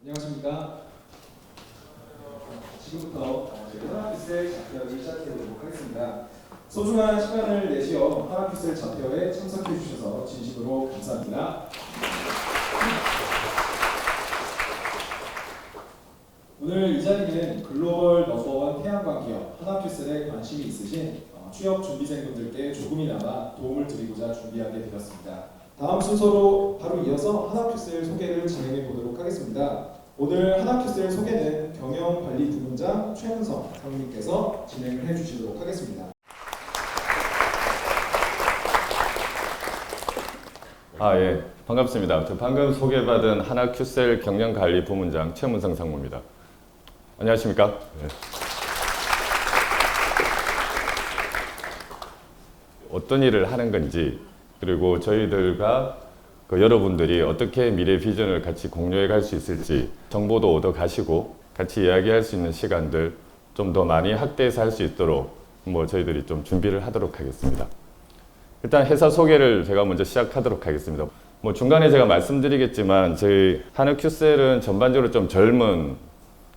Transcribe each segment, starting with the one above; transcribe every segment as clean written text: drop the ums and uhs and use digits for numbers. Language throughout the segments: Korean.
안녕하십니까. 지금부터 하나피셀 자표를 시작해보도록 하겠습니다. 소중한 시간을 내시어 하나피셀 자표에 참석해 주셔서 진심으로 감사합니다. 오늘 이 자리는 글로벌 넘버원 태양광 기업 하나피셀에 관심이 있으신 취업 준비생분들께 조금이나마 도움을 드리고자 준비하게 되었습니다. 다음 순서로 바로 이어서 하나피셀 소개를 진행해 보도록 하겠습니다. 오늘 하나피셀 소개는 경영관리부문장 최문성 상무님께서 진행을 해주시도록 하겠습니다. 예, 반갑습니다. 저 방금 소개받은 하나큐셀 경영관리부문장 최문성 상무입니다. 안녕하십니까? 네. 어떤 일을 하는 건지, 그리고 저희들과 여러분들이 어떻게 미래 비전을 같이 공유해 갈 수 있을지 정보도 얻어 가시고 같이 이야기할 수 있는 시간들 좀 더 많이 확대해서 할 수 있도록 저희들이 좀 준비를 하도록 하겠습니다. 일단 회사 소개를 제가 먼저 시작하도록 하겠습니다. 중간에 제가 말씀드리겠지만 저희 하나큐셀은 전반적으로 좀 젊은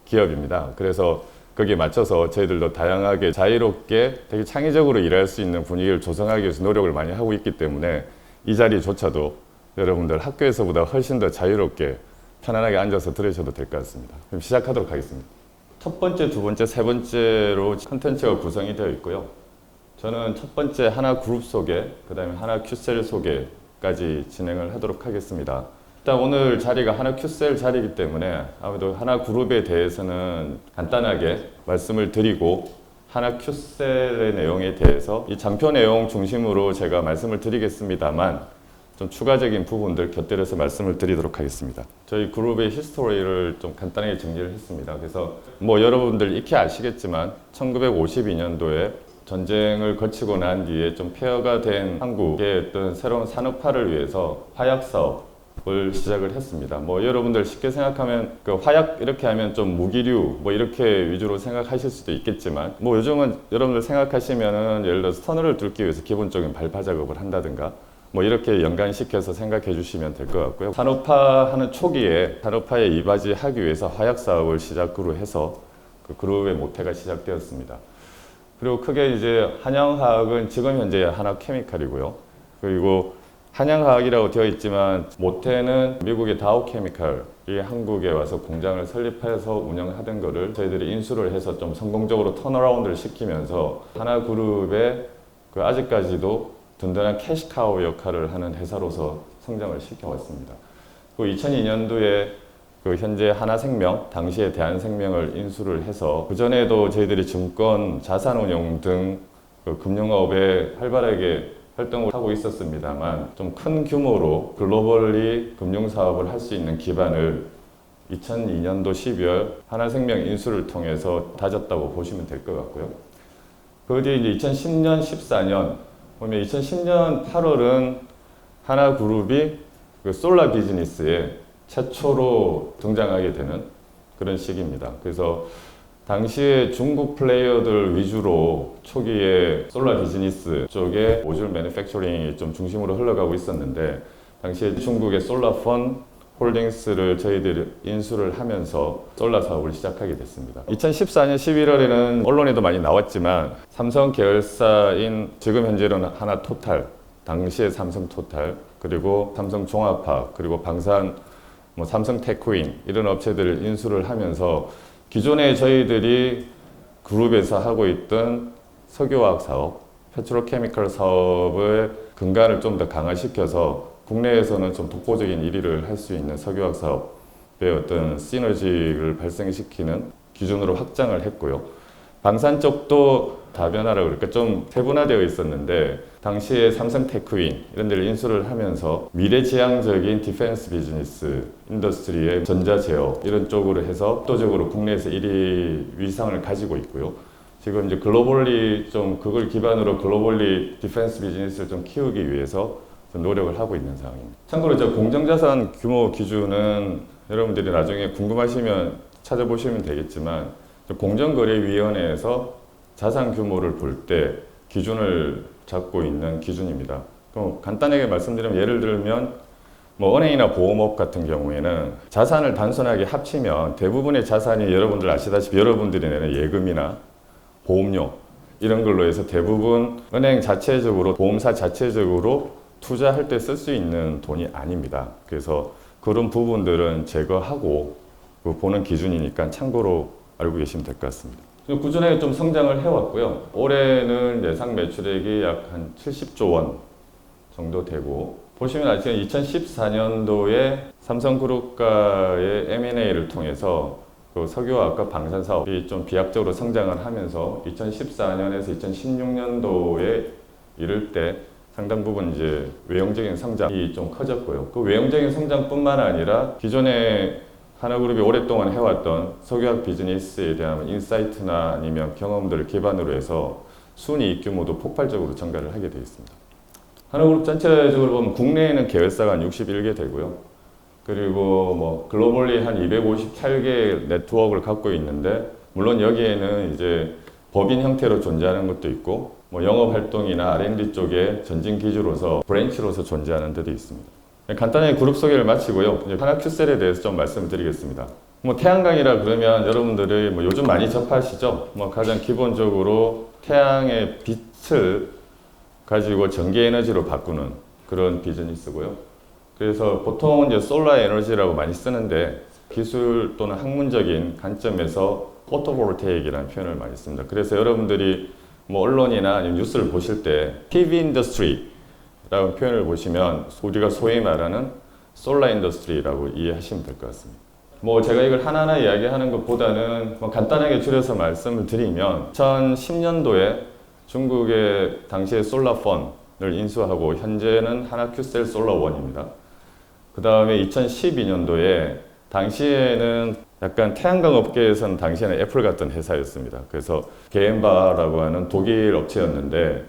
기업입니다. 그래서 거기에 맞춰서 저희들도 다양하게 자유롭게 되게 창의적으로 일할 수 있는 분위기를 조성하기 위해서 노력을 많이 하고 있기 때문에 이 자리조차도 여러분들 학교에서보다 훨씬 더 자유롭게 편안하게 앉아서 들으셔도 될 것 같습니다. 그럼 시작하도록 하겠습니다. 첫 번째, 두 번째, 세 번째로 컨텐츠가 구성이 되어 있고요. 저는 첫 번째 하나그룹 소개, 그 다음에 하나큐셀 소개까지 진행을 하도록 하겠습니다. 일단 오늘 자리가 하나큐셀 자리이기 때문에 아무래도 하나그룹에 대해서는 간단하게 말씀을 드리고 하나큐셀의 내용에 대해서 이 장표 내용 중심으로 제가 말씀을 드리겠습니다만 좀 추가적인 부분들 곁들여서 말씀을 드리도록 하겠습니다. 저희 그룹의 히스토리를 좀 간단하게 정리를 했습니다. 그래서 여러분들 익히 아시겠지만 1952년도에 전쟁을 거치고 난 뒤에 좀 폐허가 된 한국의 어떤 새로운 산업화를 위해서 화약 사업을 시작을 했습니다. 여러분들 쉽게 생각하면 화약 이렇게 하면 좀 무기류 이렇게 위주로 생각하실 수도 있겠지만 요즘은 여러분들 생각하시면은 예를 들어서 터널을 뚫기 위해서 기본적인 발파 작업을 한다든가 이렇게 연관시켜서 생각해 주시면 될 것 같고요. 산업화하는 초기에 산업화에 이바지하기 위해서 화약 사업을 시작으로 해서 그 그룹의 모태가 시작되었습니다. 그리고 크게 이제 한양화학은 지금 현재 하나케미칼이고요. 그리고 한양화학이라고 되어 있지만 모태는 미국의 다우케미칼이 한국에 와서 공장을 설립해서 운영하던 거를 저희들이 인수를 해서 좀 성공적으로 턴어라운드를 시키면서 하나그룹의 아직까지도 든든한 캐시카우 역할을 하는 회사로서 성장을 시켜왔습니다. 그리고 2002년도에 현재 하나생명, 당시에 대한생명을 인수를 해서 그전에도 저희들이 증권, 자산운용 등 금융업에 활발하게 활동을 하고 있었습니다만 좀 큰 규모로 글로벌리 금융사업을 할 수 있는 기반을 2002년도 12월 하나생명 인수를 통해서 다졌다고 보시면 될 것 같고요. 그 뒤에 이제 2010년, 14년 보면 2010년 8월은 하나그룹이 솔라 비즈니스에 최초로 등장하게 되는 그런 시기입니다. 그래서 당시에 중국 플레이어들 위주로 초기에 솔라 비즈니스 쪽에 모듈 매니팩처링이 좀 중심으로 흘러가고 있었는데 당시에 중국의 솔라펀 홀딩스를 저희들이 인수를 하면서 솔라 사업을 시작하게 됐습니다. 2014년 11월에는 언론에도 많이 나왔지만 삼성 계열사인 지금 현재는 하나토탈, 당시에 삼성토탈, 그리고 삼성종합화학, 그리고 방산, 삼성테크윈 이런 업체들을 인수를 하면서 기존에 저희들이 그룹에서 하고 있던 석유화학 사업, 페트로케미컬 사업의 근간을 좀 더 강화시켜서 국내에서는 좀 독보적인 1위를 할 수 있는 석유화학 사업의 어떤 시너지를 발생시키는 기준으로 확장을 했고요. 방산 쪽도 다변화라고 그러니까 좀 세분화되어 있었는데 당시에 삼성테크윈 이런 데를 인수를 하면서 미래지향적인 디펜스 비즈니스 인더스트리의 전자제어 이런 쪽으로 해서 압도적으로 국내에서 1위 위상을 가지고 있고요. 지금 이제 글로벌리 좀 그걸 기반으로 글로벌리 디펜스 비즈니스를 좀 키우기 위해서 좀 노력을 하고 있는 상황입니다. 참고로 저 공정자산 규모 기준은 여러분들이 나중에 궁금하시면 찾아보시면 되겠지만 공정거래위원회에서 자산 규모를 볼 때 기준을 잡고 있는 기준입니다. 간단하게 말씀드리면 예를 들면 뭐 은행이나 보험업 같은 경우에는 자산을 단순하게 합치면 대부분의 자산이 여러분들 아시다시피 여러분들이 내는 예금이나 보험료 이런 걸로 해서 대부분 은행 자체적으로 보험사 자체적으로 투자할 때 쓸 수 있는 돈이 아닙니다. 그래서 그런 부분들은 제거하고 보는 기준이니까 참고로 알고 계시면 될 것 같습니다. 꾸준하게 좀 성장을 해왔고요. 올해는 예상 매출액이 약 한 70조 원 정도 되고 보시면 아시겠지만 2014년도에 삼성그룹과의 M&A를 통해서 그 석유화학과 방산 사업이 좀 비약적으로 성장을 하면서 2014년에서 2016년도에 이를 때 상당 부분 이제 외형적인 성장이 좀 커졌고요. 그 외형적인 성장뿐만 아니라 기존에 하나그룹이 오랫동안 해왔던 석유화학 비즈니스에 대한 인사이트나 아니면 경험들을 기반으로 해서 순이익 규모도 폭발적으로 증가를 하게 되어 있습니다. 하나그룹 전체적으로 보면 국내에는 계열사가 한 61개 되고요. 그리고 뭐 글로벌리 한 258개 네트워크를 갖고 있는데 물론 여기에는 이제 법인 형태로 존재하는 것도 있고 뭐 영업 활동이나 R&D 쪽에 전진 기주로서 브랜치로서 존재하는 데도 있습니다. 간단하게 그룹 소개를 마치고요. 이제 하나큐셀에 대해서 좀 말씀을 드리겠습니다. 뭐 태양광이라 그러면 여러분들이 뭐 요즘 많이 접하시죠. 뭐 가장 기본적으로 태양의 빛을 가지고 전기 에너지로 바꾸는 그런 비즈니스고요. 그래서 보통 이제 솔라 에너지라고 많이 쓰는데 기술 또는 학문적인 관점에서 포토볼테이크라는 표현을 많이 씁니다. 그래서 여러분들이 뭐 언론이나 아니면 뉴스를 보실 때 PV 인더스트리라고 표현을 보시면 우리가 소위 말하는 솔라 인더스트리라고 이해하시면 될 것 같습니다. 뭐 제가 이걸 하나하나 이야기하는 것보다는 뭐 간단하게 줄여서 말씀을 드리면 2010년도에 중국의 당시의 솔라펀을 인수하고 현재는 하나큐셀 솔라원입니다. 그 다음에 2012년도에 당시에는 약간 태양광 업계에서는 당시에는 애플 같은 회사였습니다. 그래서 게엠바라고 하는 독일 업체였는데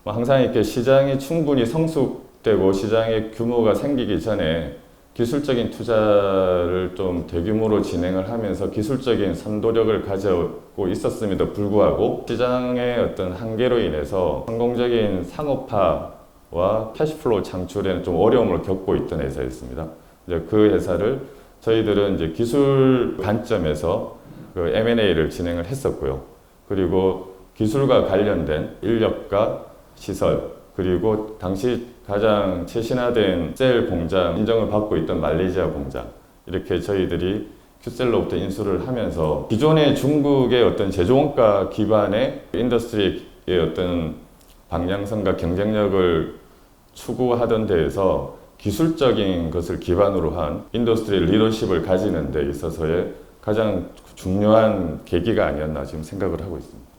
항상 이렇게 시장이 충분히 성숙되고 시장의 규모가 생기기 전에 기술적인 투자를 좀 대규모로 진행을 하면서 기술적인 선도력을 가지고 있었음에도 불구하고 시장의 어떤 한계로 인해서 성공적인 상업화와 캐시플로우 창출에는 좀 어려움을 겪고 있던 회사였습니다. 이제 그 회사를 저희들은 이제 기술 관점에서 그 M&A를 진행을 했었고요. 그리고 기술과 관련된 인력과 시설, 그리고 당시 가장 최신화된 셀 공장 인정을 받고 있던 말레이시아 공장, 이렇게 저희들이 큐셀로부터 인수를 하면서 기존의 중국의 어떤 제조원가 기반의 인더스트리의 어떤 방향성과 경쟁력을 추구하던 데에서 기술적인 것을 기반으로 한 인더스트리 리더십을 가지는 데 있어서의 가장 중요한 계기가 아니었나 지금 생각을 하고 있습니다.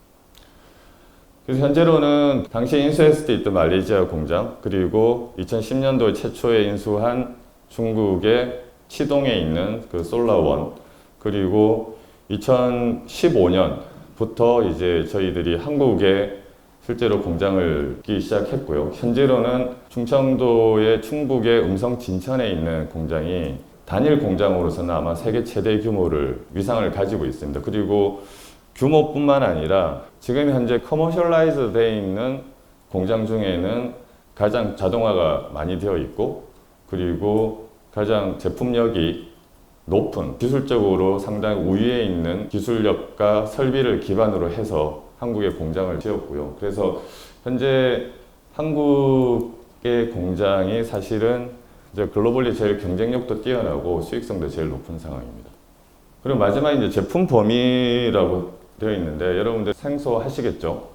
그래서 현재로는 당시에 인수했을 때 있던 말레이시아 공장, 그리고 2010년도에 최초에 인수한 중국의 치동에 있는 그 솔라원, 그리고 2015년부터 이제 저희들이 한국에 실제로 공장을 끼기 시작했고요. 현재로는 충청도의 충북의 음성 진천에 있는 공장이 단일 공장으로서는 아마 세계 최대 규모를 위상을 가지고 있습니다. 그리고 규모뿐만 아니라 지금 현재 커머셜라이즈 되어 있는 공장 중에는 가장 자동화가 많이 되어 있고, 그리고 가장 제품력이 높은, 기술적으로 상당히 우위에 있는 기술력과 설비를 기반으로 해서 한국에 공장을 지었고요. 그래서 현재 한국의 공장이 사실은 이제 글로벌리 제일 경쟁력도 뛰어나고 수익성도 제일 높은 상황입니다. 그리고 마지막 이제 제품 범위라고 되어 있는데 여러분들 생소하시겠죠?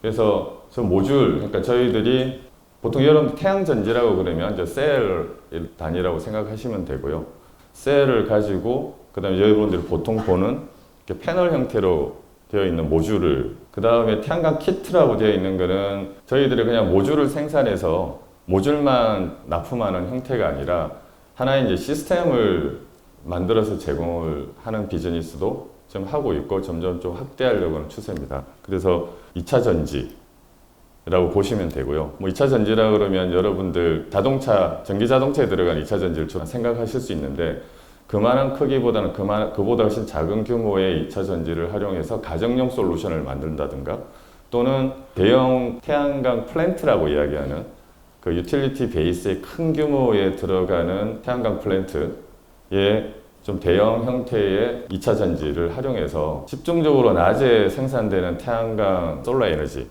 그래서 저 모듈, 그러니까 저희들이 보통 여러분 태양전지라고 그러면 이제 셀 단위라고 생각하시면 되고요. 셀을 가지고 그다음에 여러분들이 보통 보는 이렇게 패널 형태로 되어 있는 모듈을, 그 다음에 태양광 키트라고 되어 있는 거는 저희들이 그냥 모듈을 생산해서 모듈만 납품하는 형태가 아니라 하나의 이제 시스템을 만들어서 제공을 하는 비즈니스도 좀 하고 있고 점점 좀 확대하려고 하는 추세입니다. 그래서 2차 전지라고 보시면 되고요. 뭐 2차 전지라 그러면 여러분들 자동차, 전기 자동차에 들어간 2차 전지를 좀 생각하실 수 있는데 그만한 크기보다는 그보다 훨씬 작은 규모의 2차 전지를 활용해서 가정용 솔루션을 만든다든가 또는 대형 태양광 플랜트라고 이야기하는 그 유틸리티 베이스의 큰 규모에 들어가는 태양광 플랜트에 좀 대형 형태의 2차 전지를 활용해서 집중적으로 낮에 생산되는 태양광 솔라 에너지를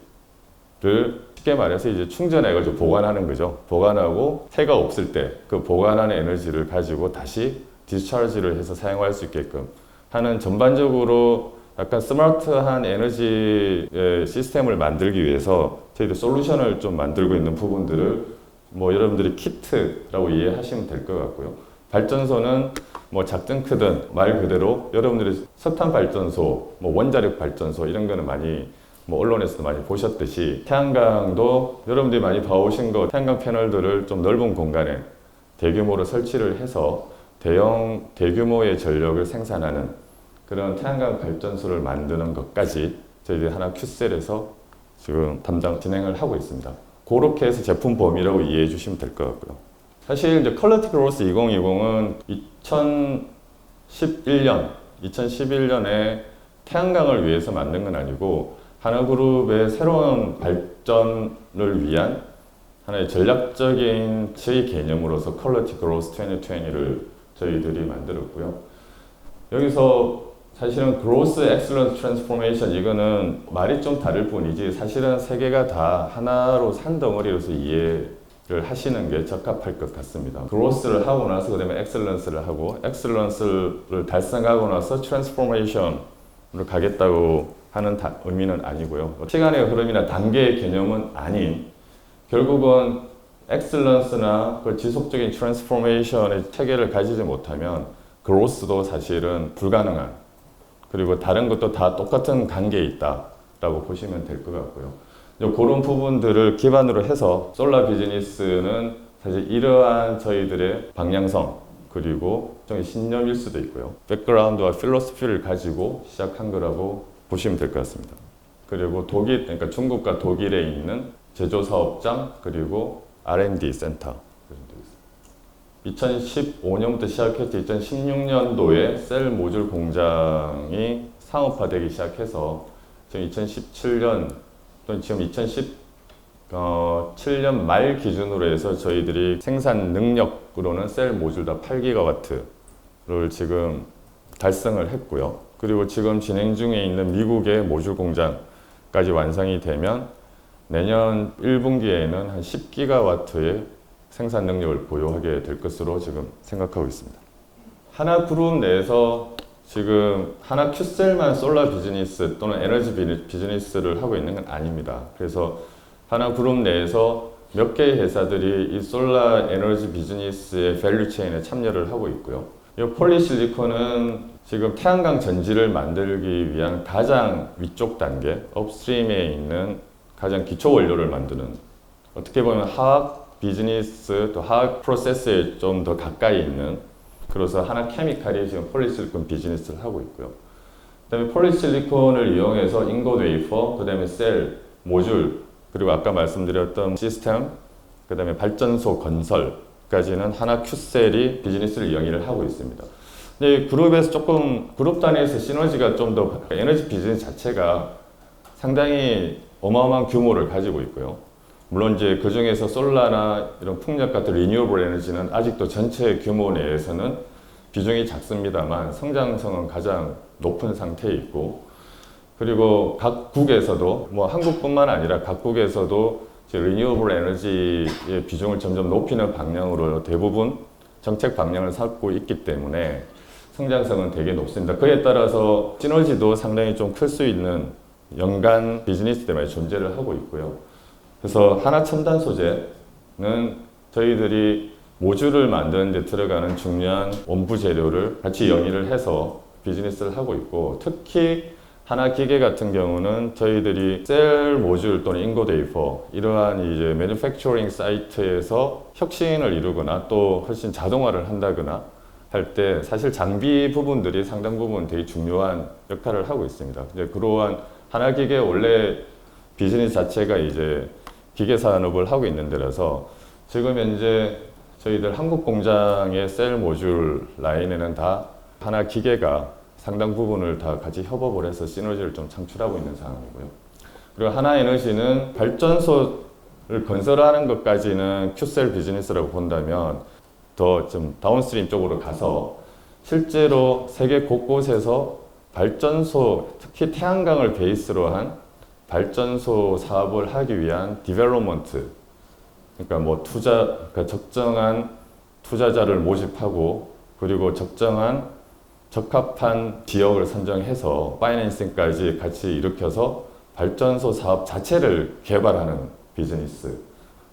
쉽게 말해서 이제 충전해가지고 보관하는 거죠. 보관하고 해가 없을 때 그 보관하는 에너지를 가지고 다시 디스차지를 해서 사용할 수 있게끔 하는 전반적으로 약간 스마트한 에너지 시스템을 만들기 위해서 저희들 솔루션을 좀 만들고 있는 부분들을 뭐 여러분들이 키트라고 이해하시면 될 것 같고요. 발전소는 뭐 작든 크든 말 그대로 여러분들이 석탄 발전소, 뭐 원자력 발전소 이런 거는 많이 뭐 언론에서도 많이 보셨듯이 태양광도 여러분들이 많이 봐오신 거 태양광 패널들을 좀 넓은 공간에 대규모로 설치를 해서 대규모의 전력을 생산하는 그런 태양광 발전소를 만드는 것까지 저희들이 하나 큐셀에서 지금 담당 진행을 하고 있습니다. 그렇게 해서 제품 범위라고 이해해 주시면 될 것 같고요. 사실 이제 퀄리티 그로스 2020은 2011년에 태양광을 위해서 만든 건 아니고 하나그룹의 새로운 발전을 위한 하나의 전략적인 저희 개념으로서 퀄리티 그로스 2020를 저희들이 만들었고요. 여기서 사실은 그로스 엑셀런스 트랜스포메이션 이거는 말이 좀 다를 뿐이지 사실은 세 개가 다 하나로 산 덩어리로서 이해를 하시는 게 적합할 것 같습니다. 그로스를 하고 나서 그다음에 엑셀런스를 하고 엑셀런스를 달성하고 나서 트랜스포메이션으로 가겠다고 하는 의미는 아니고요. 시간의 흐름이나 단계의 개념은 아닌 결국은 엑셀런스나 그 지속적인 트랜스포메이션의 체계를 가지지 못하면 그로스도 사실은 불가능한 그리고 다른 것도 다 똑같은 단계에 있다라고 보시면 될 것 같고요. 그런 부분들을 기반으로 해서 솔라 비즈니스는 사실 이러한 저희들의 방향성 그리고 좀 신념일 수도 있고요. 백그라운드와 필로소피를 가지고 시작한 거라고 보시면 될 것 같습니다. 그리고 독일, 그러니까 중국과 독일에 있는 제조사업장 그리고 R&D 센터 2015년부터 시작해서 2016년도에 셀 모듈 공장이 상업화되기 시작해서 지금 2017년 또는 지금 2017년 말 기준으로 해서 저희들이 생산 능력으로는 셀 모듈 다 8GW를 지금 달성을 했고요. 그리고 지금 진행 중에 있는 미국의 모듈 공장까지 완성이 되면 내년 1분기에는 한 10GW의 생산 능력을 보유하게 될 것으로 지금 생각하고 있습니다. 하나그룹 내에서 지금 하나 큐셀만 솔라 비즈니스 또는 에너지 비즈니스를 하고 있는 건 아닙니다. 그래서 하나그룹 내에서 몇 개의 회사들이 이 솔라 에너지 비즈니스의 밸류 체인에 참여를 하고 있고요. 이 폴리실리콘은 지금 태양광 전지를 만들기 위한 가장 위쪽 단계, 업스트림에 있는 가장 기초 원료를 만드는 어떻게 보면 화학 비즈니스 또 화학 프로세스에 좀 더 가까이 있는 그래서 하나 케미칼이 지금 폴리실리콘 비즈니스를 하고 있고요. 그다음에 폴리실리콘을 이용해서 인고드 웨이퍼, 그다음에 셀, 모듈 그리고 아까 말씀드렸던 시스템, 그다음에 발전소 건설까지는 하나 큐셀이 비즈니스를 영위를 하고 있습니다. 근데 그룹에서 조금 그룹 단위에서 시너지가 좀 더 에너지 비즈니스 자체가 상당히 어마어마한 규모를 가지고 있고요. 물론 이제 그 중에서 솔라나 이런 풍력 같은 리뉴어블 에너지는 아직도 전체 규모 내에서는 비중이 작습니다만 성장성은 가장 높은 상태에 있고 그리고 각국에서도 뭐 한국뿐만 아니라 각국에서도 리뉴어블 에너지의 비중을 점점 높이는 방향으로 대부분 정책 방향을 삼고 있기 때문에 성장성은 되게 높습니다. 그에 따라서 시너지도 상당히 좀 클 수 있는 연간 비즈니스들이 존재를 하고 있고요. 그래서 하나 첨단 소재는 저희들이 모듈을 만드는 데 들어가는 중요한 원부 재료를 같이 영위를 해서 비즈니스를 하고 있고 특히 하나 기계 같은 경우는 저희들이 셀 모듈 또는 인고드 웨이퍼 이러한 이제 매니팩처링 사이트에서 혁신을 이루거나 또 훨씬 자동화를 한다거나 할 때 사실 장비 부분들이 상당 부분 되게 중요한 역할을 하고 있습니다. 이제 그러한 하나 기계 원래 비즈니스 자체가 이제 기계 산업을 하고 있는 데라서 지금 현재 저희들 한국 공장의 셀 모듈 라인에는 다 하나 기계가 상당 부분을 다 같이 협업을 해서 시너지를 좀 창출하고 있는 상황이고요. 그리고 하나 에너지는 발전소 건설하는 것까지는 큐셀 비즈니스라고 본다면 더 좀 다운스트림 쪽으로 가서 실제로 세계 곳곳에서 발전소, 특히 태양광을 베이스로 한 발전소 사업을 하기 위한 디벨롭먼트, 그러니까 뭐 그러니까 적정한 투자자를 모집하고 그리고 적합한 지역을 선정해서 파이낸싱까지 같이 일으켜서 발전소 사업 자체를 개발하는 비즈니스,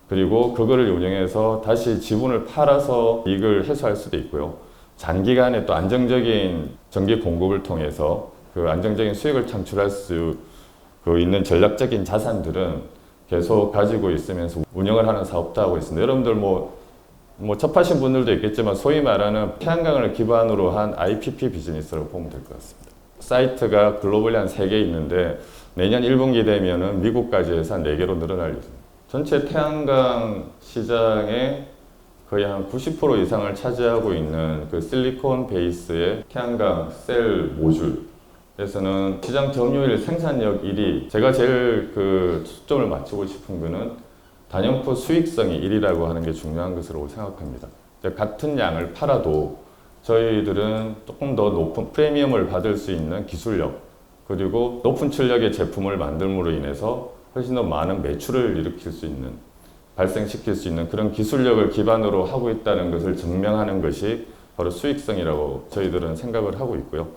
그리고 그거를 운영해서 다시 지분을 팔아서 이익을 회수할 수도 있고요. 장기간에 또 안정적인 전기 공급을 통해서 그 안정적인 수익을 창출할 수 있는 전략적인 자산들은 계속 가지고 있으면서 운영을 하는 사업도 하고 있습니다. 여러분들 뭐 접하신 분들도 있겠지만 소위 말하는 태양광을 기반으로 한 IPP 비즈니스라고 보면 될 것 같습니다. 사이트가 글로벌리 한 3개 있는데 내년 1분기 되면은 미국까지 해서 한 4개로 늘어날 예정입니다. 전체 태양광 시장의 거의 한 90% 이상을 차지하고 있는 그 실리콘 베이스의 태양광 셀 모듈에서는 시장 점유율 생산력 1위, 제가 제일 그 초점을 맞추고 싶은 거는 단연코 수익성이 1위라고 하는 게 중요한 것으로 생각합니다. 같은 양을 팔아도 저희들은 조금 더 높은 프리미엄을 받을 수 있는 기술력, 그리고 높은 출력의 제품을 만듦으로 인해서 훨씬 더 많은 매출을 일으킬 수 있는, 발생시킬 수 있는 그런 기술력을 기반으로 하고 있다는 것을 증명하는 것이 바로 수익성이라고 저희들은 생각을 하고 있고요.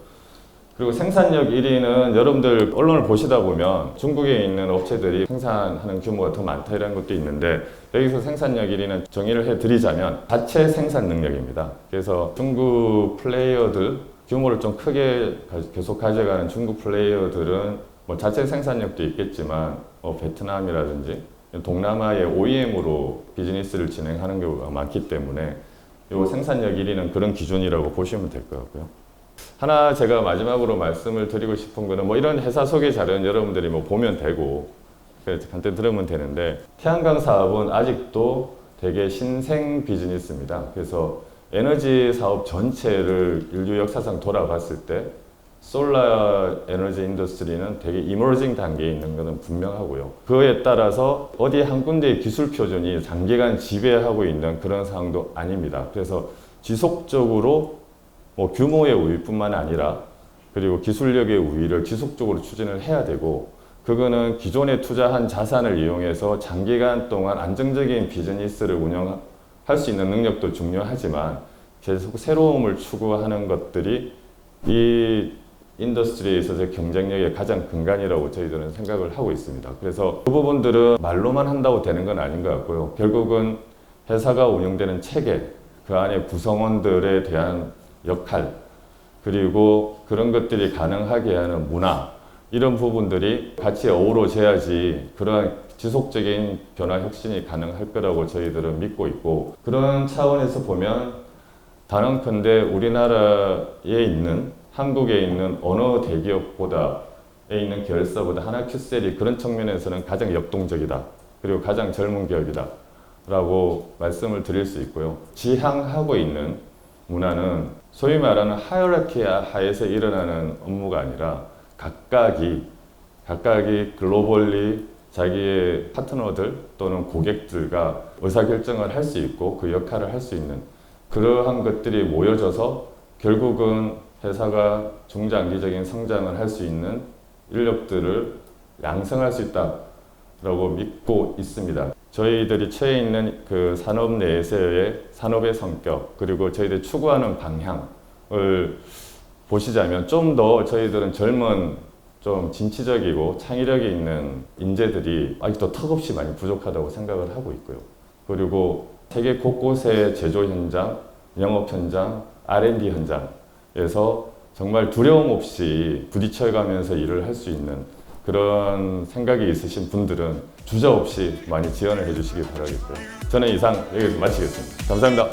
그리고 생산력 1위는 여러분들 언론을 보시다 보면 중국에 있는 업체들이 생산하는 규모가 더 많다 이런 것도 있는데, 여기서 생산력 1위는 정의를 해드리자면 자체 생산 능력입니다. 그래서 중국 플레이어들, 규모를 좀 크게 계속 가져가는 중국 플레이어들은 뭐 자체 생산력도 있겠지만 베트남이라든지 동남아의 OEM으로 비즈니스를 진행하는 경우가 많기 때문에 이 생산력 1위는 그런 기준이라고 보시면 될 것 같고요. 하나 제가 마지막으로 말씀을 드리고 싶은 거는 뭐 이런 회사 소개 자료는 여러분들이 뭐 보면 되고 간단히 들으면 되는데, 태양광 사업은 아직도 되게 신생 비즈니스입니다. 그래서 에너지 사업 전체를 인류 역사상 돌아봤을 때 솔라 에너지 인더스트리는 되게 이머징 단계에 있는 것은 분명하고요. 그에 따라서 어디 한 군데의 기술 표준이 장기간 지배하고 있는 그런 상황도 아닙니다. 그래서 지속적으로 뭐 규모의 우위뿐만 아니라 그리고 기술력의 우위를 지속적으로 추진을 해야 되고, 그거는 기존에 투자한 자산을 이용해서 장기간 동안 안정적인 비즈니스를 운영할 수 있는 능력도 중요하지만 계속 새로움을 추구하는 것들이 이 인더스트리에 있어서 경쟁력의 가장 근간이라고 저희들은 생각을 하고 있습니다. 그래서 그 부분들은 말로만 한다고 되는 건 아닌 것 같고요. 결국은 회사가 운영되는 체계, 그 안에 구성원들에 대한 역할, 그리고 그런 것들이 가능하게 하는 문화, 이런 부분들이 같이 어우러져야지 그러한 지속적인 변화 혁신이 가능할 거라고 저희들은 믿고 있고, 그런 차원에서 보면 단언컨대 우리나라에 있는, 한국에 있는 어느 대기업보다에 있는 계열사보다 하나큐셀이 그런 측면에서는 가장 역동적이다, 그리고 가장 젊은 기업이다 라고 말씀을 드릴 수 있고요. 지향하고 있는 문화는 소위 말하는 하이어라키 하에서 일어나는 업무가 아니라 각각이 글로벌리 자기의 파트너들 또는 고객들과 의사결정을 할 수 있고 그 역할을 할 수 있는 그러한 것들이 모여져서 결국은 회사가 중장기적인 성장을 할 수 있는 인력들을 양성할 수 있다라고 믿고 있습니다. 저희들이 처해 있는 그 산업 내에서의 산업의 성격, 그리고 저희들이 추구하는 방향을 보시자면 좀 더 저희들은 젊은, 좀 진취적이고 창의력이 있는 인재들이 아직도 턱없이 많이 부족하다고 생각을 하고 있고요. 그리고 세계 곳곳의 제조 현장, 영업 현장, R&D 현장에서 정말 두려움 없이 부딪혀가면서 일을 할 수 있는 그런 생각이 있으신 분들은 주저없이 많이 지원을 해주시기 바라겠고요. 저는 이상 여기서 마치겠습니다. 감사합니다.